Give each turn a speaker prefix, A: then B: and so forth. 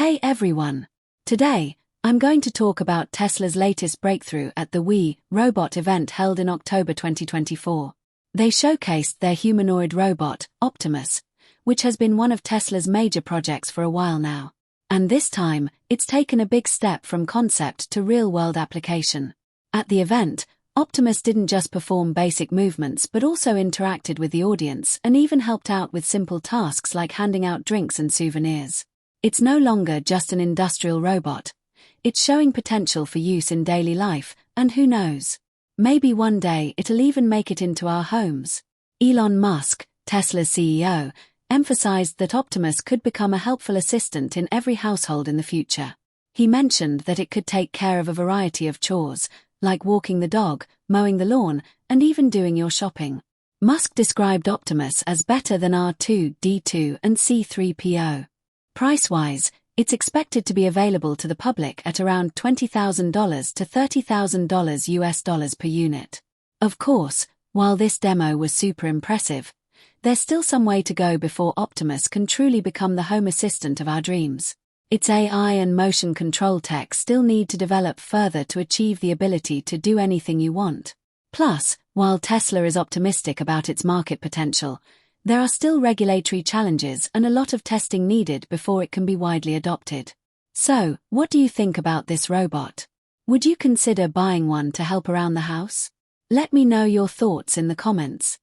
A: Hey everyone! Today, I'm going to talk about Tesla's latest breakthrough at the Robot event held in October 2024. They showcased their humanoid robot, Optimus, which has been one of Tesla's major projects for a while now. And this time, it's taken a big step from concept to real-world application. At the event, Optimus didn't just perform basic movements but also interacted with the audience and even helped out with simple tasks like handing out drinks and souvenirs. It's no longer just an industrial robot. It's showing potential for use in daily life, and who knows? Maybe one day it'll even make it into our homes. Elon Musk, Tesla's CEO, emphasized that Optimus could become a helpful assistant in every household in the future. He mentioned that it could take care of a variety of chores, like walking the dog, mowing the lawn, and even doing your shopping. Musk described Optimus as better than R2-D2 and C3PO. Price-wise, it's expected to be available to the public at around $20,000 to $30,000 per unit. Of course, while this demo was super impressive, there's still some way to go before Optimus can truly become the home assistant of our dreams. Its AI and motion control tech still need to develop further to achieve the ability to do anything you want. Plus, while Tesla is optimistic about its market potential, there are still regulatory challenges and a lot of testing needed before it can be widely adopted. So, what do you think about this robot? Would you consider buying one to help around the house? Let me know your thoughts in the comments.